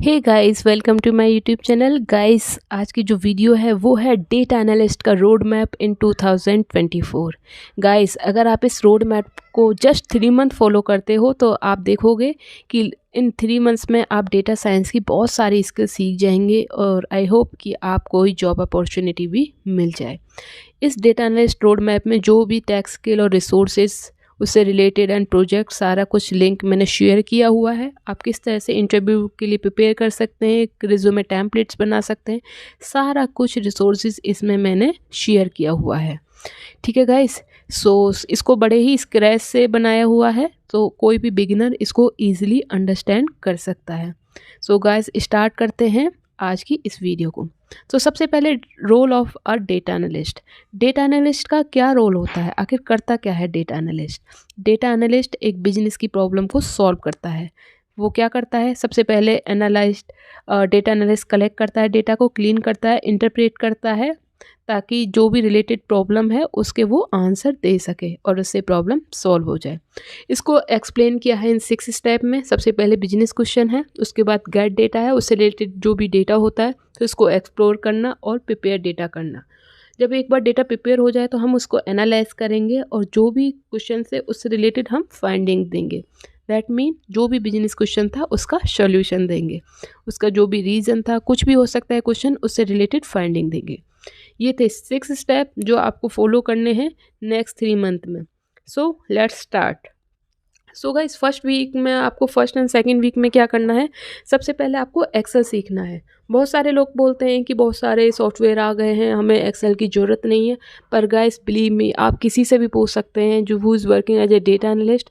Hey guys, welcome to my YouTube channel. Guys, आज की जो वीडियो है वो है डेटा एनालिस्ट का रोड मैप इन 2024। गाइस, अगर आप इस रोड मैप को जस्ट 3 मंथ फॉलो करते हो तो आप देखोगे कि इन 3 मंथ्स में आप डेटा साइंस की बहुत सारी स्किल सीख जाएंगे और आई होप कि आपको कोई जॉब अपॉर्चुनिटी भी मिल जाए। इस डेटा एनालिस्ट रोड मैप में जो भी टेक स्किल और रिसोर्सेज उससे रिलेटेड एंड प्रोजेक्ट सारा कुछ लिंक मैंने शेयर किया हुआ है। आप किस तरह से इंटरव्यू के लिए प्रिपेयर कर सकते हैं, रिज्यूमे टेम्पलेट्स बना सकते हैं, सारा कुछ रिसोर्सेज इसमें मैंने शेयर किया हुआ है। ठीक है गाइस, सो इसको बड़े ही स्क्रैच से बनाया हुआ है तो कोई भी बिगिनर इसको ईजिली अंडरस्टैंड कर सकता है। सो गाइस, स्टार्ट करते हैं आज की इस वीडियो को। तो सबसे पहले role of a data analyst. Data analyst का क्या रोल होता है, आखिर करता क्या है डेटा एनालिस्ट? डेटा एनालिस्ट एक बिजनेस की प्रॉब्लम को सॉल्व करता है। वो क्या करता है? सबसे पहले डेटा एनालिस्ट कलेक्ट करता है, डेटा को क्लीन करता है, इंटरप्रेट करता है ताकि जो भी रिलेटेड प्रॉब्लम है उसके वो आंसर दे सके और उससे प्रॉब्लम सॉल्व हो जाए। इसको एक्सप्लेन किया है इन 6 स्टेप में। सबसे पहले बिजनेस क्वेश्चन है, उसके बाद गेट डेटा है, उससे रिलेटेड जो भी डेटा होता है तो इसको एक्सप्लोर करना और प्रिपेयर डेटा करना। जब एक बार डेटा प्रिपेयर हो जाए तो हम उसको एनालाइज करेंगे और जो भी क्वेश्चन से उससे रिलेटेड हम फाइंडिंग देंगे। दैट मीन जो भी बिजनेस क्वेश्चन था उसका सॉल्यूशन देंगे, उसका जो भी रीज़न था, कुछ भी हो सकता है क्वेश्चन, उससे रिलेटेड फाइंडिंग देंगे। ये थे 6 स्टेप जो आपको फॉलो करने हैं नेक्स्ट 3 मंथ में। So let's start. So guys, first week में आपको फर्स्ट एंड सेकंड वीक में क्या करना है? सबसे पहले आपको एक्सेल सीखना है। बहुत सारे लोग बोलते हैं कि बहुत सारे सॉफ्टवेयर आ गए हैं, हमें एक्सेल की ज़रूरत नहीं है। पर गाइस, बिलीव मी, आप किसी से भी पूछ सकते हैं जो who is working as a data analyst.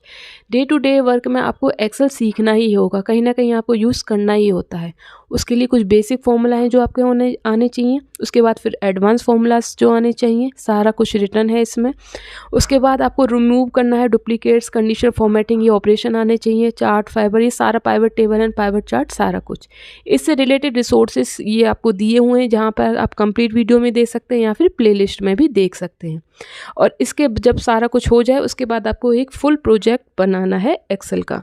Day to day work में आपको एक्सेल सीखना ही होगा, कहीं ना कहीं आपको यूज़ करना ही होता है। उसके लिए कुछ बेसिक फॉर्मूला हैं जो आपके आने चाहिए, उसके बाद फिर एडवांस फॉर्मूलाज जो आने चाहिए, सारा कुछ रिटर्न है इसमें। उसके बाद आपको रिमूव करना है डुप्लीकेट्स, कंडीशनल फॉर्मेटिंग, ये ऑपरेशन आने चाहिए, चार्ट, फाइबर, ये सारा pivot table and pivot chart, सारा कुछ। इससे रिलेटेड रिसोर्सेज ये आपको दिए हुए हैं जहाँ पर आप कंप्लीट वीडियो में देख सकते हैं या फिर प्लेलिस्ट में भी देख सकते हैं। और इसके जब सारा कुछ हो जाए उसके बाद आपको एक फुल प्रोजेक्ट बनाना है एक्सेल का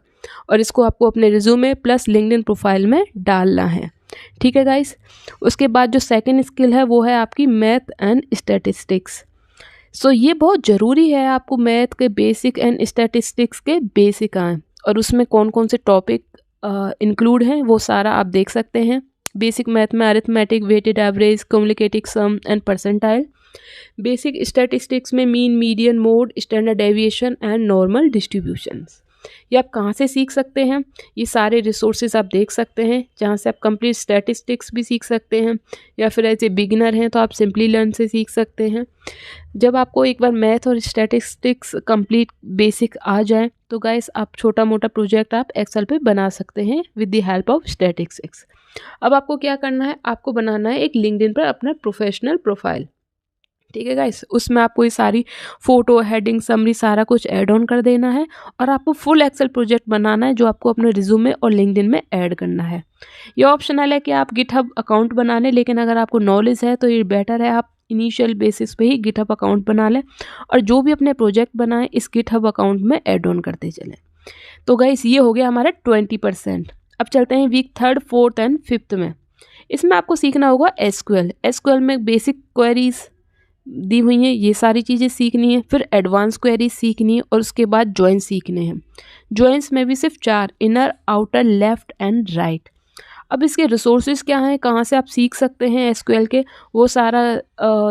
और इसको आपको अपने रिज्यूमे प्लस लिंक्डइन प्रोफाइल में डालना है। ठीक है गाइस, उसके बाद जो सेकंड स्किल है वो है आपकी मैथ एंड स्टैटिस्टिक्स। सो ये बहुत ज़रूरी है, आपको मैथ के बेसिक एंड स्टैटिस्टिक्स के बेसिक आएँ और उसमें कौन कौन से टॉपिक इंक्लूड हैं वो सारा आप देख सकते हैं। बेसिक मैथ में arithmetic, weighted average, communicative sum and percentile. Basic statistics में mean, median, mode, standard deviation and normal distributions. ये आप कहाँ से सीख सकते हैं? ये सारे रिसोर्सेज आप देख सकते हैं जहाँ से आप कंप्लीट स्टैटिस्टिक्स भी सीख सकते हैं या फिर एज ए बिगिनर हैं तो आप सिंपली लर्न से सीख सकते हैं। जब आपको एक बार मैथ और स्टैटिस्टिक्स कंप्लीट बेसिक आ जाए तो गाइस, आप छोटा मोटा प्रोजेक्ट आप एक्सेल पे बना सकते हैं with the help of statistics. अब आपको क्या करना है? आपको बनाना है एक लिंक्डइन पर अपना प्रोफेशनल प्रोफाइल। ठीक है गाइस, उसमें आपको ये सारी फोटो, हेडिंग, समरी, सारा कुछ ऐड ऑन कर देना है और आपको फुल एक्सेल प्रोजेक्ट बनाना है जो आपको अपने रिज्यूमे और लिंक्डइन में ऐड करना है। ये ऑप्शनल है कि आप गिटहब अकाउंट बना लें, लेकिन अगर आपको नॉलेज है तो ये बेटर है आप इनिशियल बेसिस पे ही गिटहब अकाउंट बना लें और जो भी अपने प्रोजेक्ट बनाएं इस गिटहब अकाउंट में ऐड ऑन करते चलें। तो गाइस, ये हो गया हमारा 20%। अब चलते हैं वीक 3, 4 एंड 5 में। इसमें आपको सीखना होगा एसक्यूएल में बेसिक क्वेरीज दी हुई हैं, ये सारी चीज़ें सीखनी है। फिर एडवांस क्वेरी सीखनी है और उसके बाद जॉइन सीखने हैं। जॉइंस में भी सिर्फ 4, inner, outer, left and right. अब इसके रिसोर्सेज क्या हैं, कहाँ से आप सीख सकते हैं एसक्यूएल के, वो सारा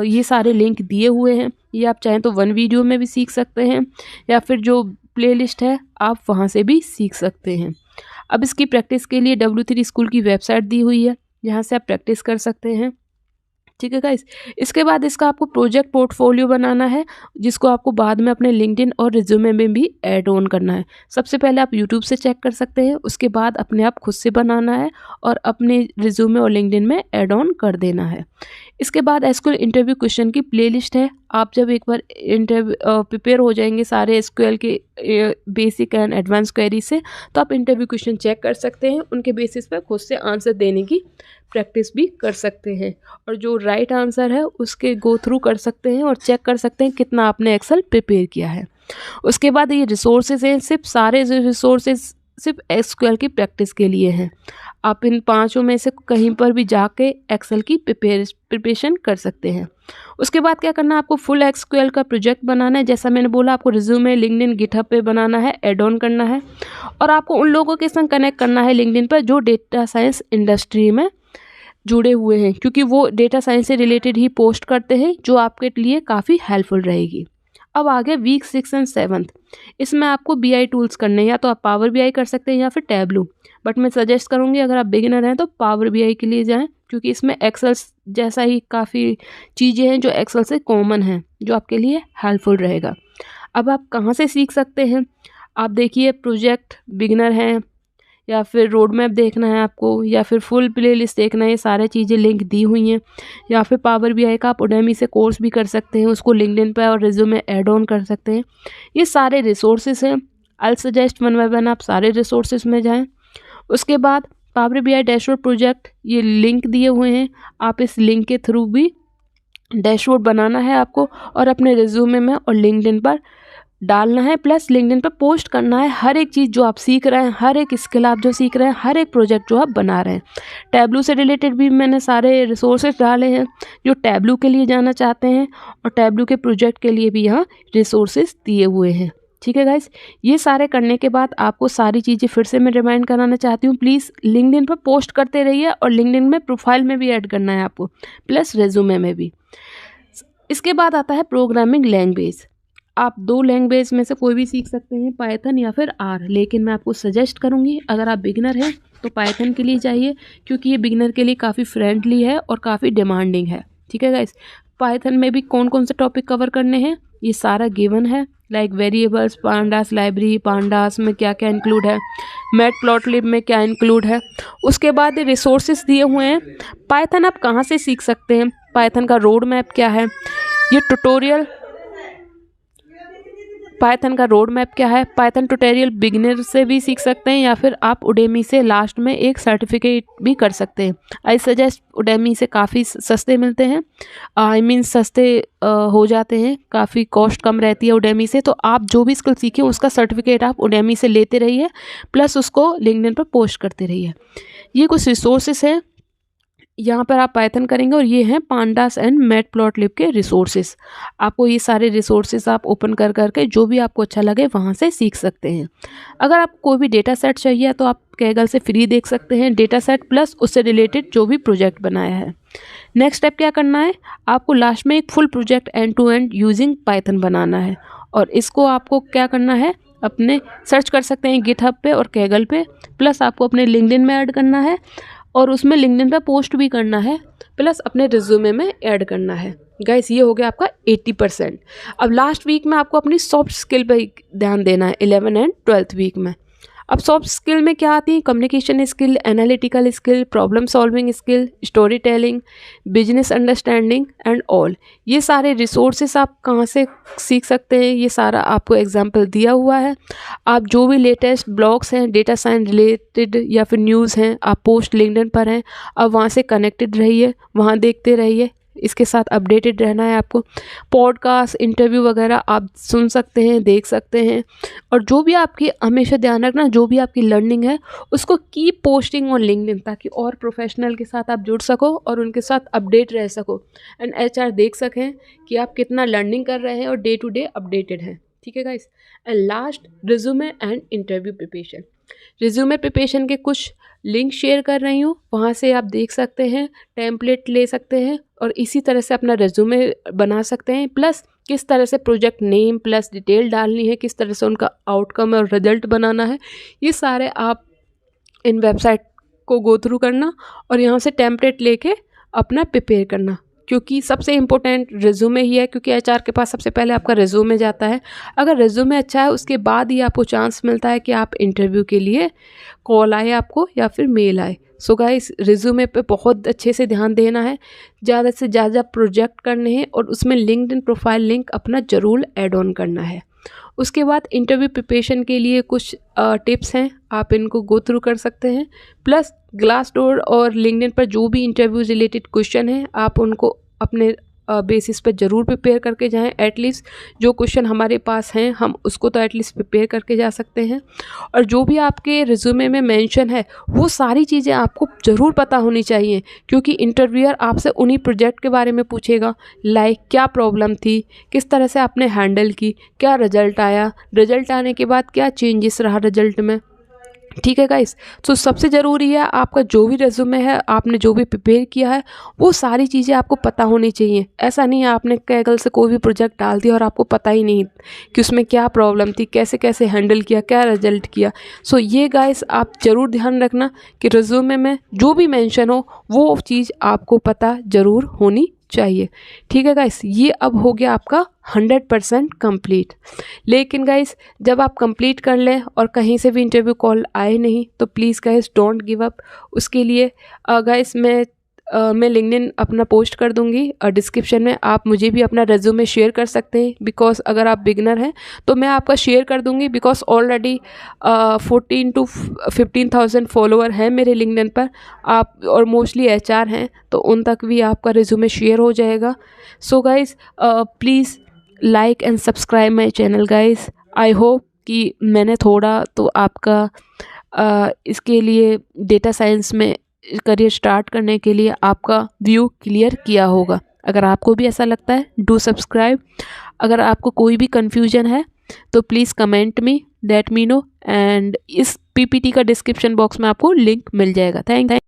ये सारे लिंक दिए हुए हैं। ये आप चाहें तो 1 वीडियो में भी सीख सकते हैं या फिर जो प्लेलिस्ट है आप वहाँ से भी सीख सकते हैं। अब इसकी प्रैक्टिस के लिए W3 स्कूल की वेबसाइट दी हुई है जहाँ से आप प्रैक्टिस कर सकते हैं। ठीक है गाइस, इसके बाद इसका आपको प्रोजेक्ट पोर्टफोलियो बनाना है जिसको आपको बाद में अपने लिंक्डइन और रिज्यूमे में भी ऐड ऑन करना है। सबसे पहले आप यूट्यूब से चेक कर सकते हैं, उसके बाद अपने आप खुद से बनाना है और अपने रिज्यूमे और लिंक्डइन में ऐड ऑन कर देना है। इसके बाद एसक्यूएल इंटरव्यू क्वेश्चन की प्लेलिस्ट है। आप जब एक बार प्रिपेयर हो जाएंगे सारे एसक्यूएल के बेसिक एंड एडवांस क्वेरी से तो आप इंटरव्यू क्वेश्चन चेक कर सकते हैं, उनके बेसिस पर खुद से आंसर देने की प्रैक्टिस भी कर सकते हैं और जो राइट आंसर है उसके गो थ्रू कर सकते हैं और चेक कर सकते हैं कितना आपने एक्सेल प्रिपेयर किया है। उसके बाद ये रिसोर्सेज हैं, सिर्फ सारे रिसोर्सेज सिर्फ एसक्यूएल की प्रैक्टिस के लिए हैं। आप इन पांचों में से कहीं पर भी जाके एक्सेल की प्रिपरेशन कर सकते हैं। उसके बाद क्या करना है, आपको फुल SQL का प्रोजेक्ट बनाना है। जैसा मैंने बोला, आपको रिज्यूमे लिंक्डइन गिटहब पे बनाना है, ऐड ऑन करना है, और आपको उन लोगों के संग कनेक्ट करना है लिंक्डइन पर जो डेटा साइंस इंडस्ट्री में जुड़े हुए हैं, क्योंकि वो डेटा साइंस से रिलेटेड ही पोस्ट करते हैं, जो आपके लिए काफ़ी हेल्पफुल रहेगी। अब आगे वीक 6 एंड 7, इसमें आपको BI टूल्स करने हैं। या तो आप पावर BI कर सकते हैं या फिर टैबलू, बट मैं सजेस्ट करूँगी अगर आप बिगिनर हैं तो पावर BI के लिए जाएं, क्योंकि इसमें एक्सेल जैसा ही काफ़ी चीज़ें हैं जो एक्सेल से कॉमन हैं, जो आपके लिए हेल्पफुल रहेगा। अब आप कहाँ से सीख सकते हैं, आप देखिए, प्रोजेक्ट बिगिनर हैं या फिर रोड मैप देखना है आपको, या फिर फुल प्लेलिस्ट देखना है, ये सारी चीज़ें लिंक दी हुई हैं। या फिर पावर BI का आप उडेमी से कोर्स भी कर सकते हैं, उसको लिंक्डइन पे और रिज्यूमे ऐड ऑन कर सकते हैं। ये सारे रिसोर्सेज हैं। I suggest one by one आप सारे रिसोर्सेज में जाएं। उसके बाद पावर BI डैशबोर्ड प्रोजेक्ट, ये लिंक दिए हुए हैं, आप इस लिंक के थ्रू भी डैशबोर्ड बनाना है आपको, और अपने रिज्यूमे में और लिंक्डइन पर डालना है, प्लस लिंक्डइन पर पोस्ट करना है हर एक चीज़ जो आप सीख रहे हैं, हर एक स्किल आप जो सीख रहे हैं, हर एक प्रोजेक्ट जो आप बना रहे हैं। टैबलू से रिलेटेड भी मैंने सारे रिसोर्सेज डाले हैं जो टैबलू के लिए जाना चाहते हैं, और टैबलू के प्रोजेक्ट के लिए भी यहाँ रिसोर्सेज दिए हुए हैं। ठीक है गाइस, ये सारे करने के बाद आपको सारी चीज़ें फिर से मैं रिमाइंड कराना चाहती हूँ, प्लीज़ लिंक्डइन पर पोस्ट करते रहिए, और लिंक्डइन में प्रोफाइल में भी ऐड करना है आपको, प्लस रेज्यूमे में भी। इसके बाद आता है प्रोग्रामिंग लैंग्वेज। आप 2 लैंग्वेज में से कोई भी सीख सकते हैं, पाइथन या फिर R, लेकिन मैं आपको सजेस्ट करूंगी अगर आप बिगिनर हैं तो पाइथन के लिए जाइए, क्योंकि ये बिगिनर के लिए काफ़ी फ्रेंडली है और काफ़ी डिमांडिंग है। ठीक है गाइस, पाइथन में भी कौन कौन से टॉपिक कवर करने हैं ये सारा गिवन है, like variables, pandas library, pandas में क्या क्या इंक्लूड है, मैटप्लॉटलिब में क्या इंक्लूड है। उसके बाद रिसोर्सेज दिए हुए हैं। पाइथन आप कहाँ से सीख सकते हैं, पाइथन का रोड मैप क्या है, ये ट्यूटोरियल पाइथन का रोड मैप क्या है। पाइथन ट्यूटोरियल बिगिनर से भी सीख सकते हैं, या फिर आप उडेमी से लास्ट में एक सर्टिफिकेट भी कर सकते हैं। आई सजेस्ट, उडेमी से काफ़ी सस्ते मिलते हैं, आई मीन सस्ते हो जाते हैं, काफ़ी कॉस्ट कम रहती है उडेमी से। तो आप जो भी स्किल सीखें उसका सर्टिफिकेट आप उडेमी से लेते रहिए, प्लस उसको लिंक्डइन पर पोस्ट करते रहिए। ये कुछ रिसोर्सेस हैं, यहाँ पर आप पाइथन करेंगे, और ये हैं पांडास एंड मैटप्लॉटलिब के रिसोर्सेज। आपको ये सारे रिसोर्सेज आप ओपन कर करके जो भी आपको अच्छा लगे वहाँ से सीख सकते हैं। अगर आपको कोई भी डेटा सेट चाहिए तो आप कैगल से फ्री देख सकते हैं डेटा सेट, प्लस उससे रिलेटेड जो भी प्रोजेक्ट बनाया है। नेक्स्ट स्टेप क्या करना है, आपको लास्ट में एक full project end to end using Python बनाना है, और इसको आपको क्या करना है, अपने सर्च कर सकते हैं गिटहब पे और कैगल पे, प्लस आपको अपने लिंक्डइन में ऐड करना है, और उसमें लिंक्डइन पे पोस्ट भी करना है, प्लस अपने रिज्यूमे में ऐड करना है। गाइस, ये हो गया आपका 80%। अब लास्ट वीक में आपको अपनी सॉफ्ट स्किल पे ध्यान देना है, 11 एंड 12th वीक में। अब सॉफ्ट स्किल में क्या आती है, communication skill, analytical skill, problem solving skill, story telling, business understanding and all. ये सारे रिसोर्सेस आप कहाँ से सीख सकते हैं, ये सारा आपको एग्जांपल दिया हुआ है। आप जो भी लेटेस्ट ब्लॉग्स हैं डेटा साइंस रिलेटेड या फिर न्यूज़ हैं, आप पोस्ट लिंक्डइन पर हैं, अब वहाँ से कनेक्टेड रहिए, वहाँ देखते रहिए, इसके साथ अपडेटेड रहना है आपको। पॉडकास्ट, इंटरव्यू वगैरह आप सुन सकते हैं, देख सकते हैं, और जो भी आपकी, हमेशा ध्यान रखना, जो भी आपकी लर्निंग है उसको कीप पोस्टिंग ऑन लिंक्डइन, ताकि और प्रोफेशनल के साथ आप जुड़ सको और उनके साथ अपडेट रह सको, एंड HR देख सकें कि आप कितना लर्निंग कर रहे हैं और डे टू डे अपडेटेड हैं। ठीक है guys, and last, resume and interview preparation. Resume preparation के कुछ लिंक शेयर कर रही हूँ, वहाँ से आप देख सकते हैं, टेम्पलेट ले सकते हैं और इसी तरह से अपना रिज्यूमे बना सकते हैं, प्लस किस तरह से प्रोजेक्ट नेम प्लस डिटेल डालनी है, किस तरह से उनका आउटकम और रिजल्ट बनाना है, ये सारे आप इन वेबसाइट को गो थ्रू करना और यहाँ से टेम्पलेट लेके अपना प्रिपेयर करना, क्योंकि सबसे इम्पोर्टेंट रिज्यूमे ही है, क्योंकि HR के पास सबसे पहले आपका रिज्यूमे जाता है। अगर रिज्यूमे अच्छा है उसके बाद ही आपको चांस मिलता है कि आप इंटरव्यू के लिए कॉल आए आपको या फिर मेल आए। सो गाइस, रिज्यूमे पे बहुत अच्छे से ध्यान देना है, ज़्यादा से ज़्यादा प्रोजेक्ट करने हैं और उसमें लिंक्डइन प्रोफाइल लिंक अपना ज़रूर ऐड ऑन करना है। उसके बाद इंटरव्यू प्रिपरेशन के लिए कुछ टिप्स हैं, आप इनको गो थ्रू कर सकते हैं, प्लस ग्लासडोर और लिंक्डइन पर जो भी इंटरव्यू रिलेटेड क्वेश्चन हैं आप उनको अपने बेसिस पे ज़रूर प्रिपेयर करके जाएं। एटलीस्ट जो क्वेश्चन हमारे पास हैं हम उसको तो एटलीस्ट प्रिपेयर करके जा सकते हैं। और जो भी आपके रिज्यूमे में मेंशन है वो सारी चीज़ें आपको ज़रूर पता होनी चाहिए, क्योंकि इंटरव्यूअर आपसे उन्हीं प्रोजेक्ट के बारे में पूछेगा। लाइक क्या प्रॉब्लम थी, किस तरह से आपने हैंडल की, क्या रिजल्ट आया, रिजल्ट आने के बाद क्या चेंजेस रहा रिजल्ट में। ठीक है गाइस, तो सबसे ज़रूरी है आपका जो भी रेज्यूमे है, आपने जो भी प्रिपेयर किया है वो सारी चीज़ें आपको पता होनी चाहिए। ऐसा नहीं है आपने कैगल से कोई भी प्रोजेक्ट डाल दिया और आपको पता ही नहीं कि उसमें क्या प्रॉब्लम थी, कैसे कैसे हैंडल किया, क्या रिजल्ट किया। सो ये गाइस आप ज़रूर ध्यान रखना कि रेज्यूमे में जो भी मेंशन हो वो चीज़ आपको पता ज़रूर होनी चाहिए। ठीक है गाइस, ये अब हो गया आपका 100% कंप्लीट। लेकिन गाइस जब आप कंप्लीट कर लें और कहीं से भी इंटरव्यू कॉल आए नहीं तो please guys don't give up. उसके लिए गाइस मैं लिंक्डइन अपना पोस्ट कर दूंगी डिस्क्रिप्शन में। आप मुझे भी अपना रेज्यूमे शेयर कर सकते हैं, बिकॉज अगर आप बिगनर हैं तो मैं आपका शेयर कर दूंगी, बिकॉज ऑलरेडी 14 to 15,000 फॉलोअर हैं मेरे लिंक्डइन पर। आप और मोस्टली HR हैं तो उन तक भी आपका रेज्यूमे शेयर हो जाएगा। So guys please like and subscribe my channel guys. I hope कि मैंने थोड़ा तो आपका इसके लिए डेटा साइंस में करियर स्टार्ट करने के लिए आपका व्यू क्लियर किया होगा। अगर आपको भी ऐसा लगता है डू सब्सक्राइब। अगर आपको कोई भी कन्फ्यूजन है तो please comment me, let me know. And इस PPT का डिस्क्रिप्शन बॉक्स में आपको लिंक मिल जाएगा। थैंक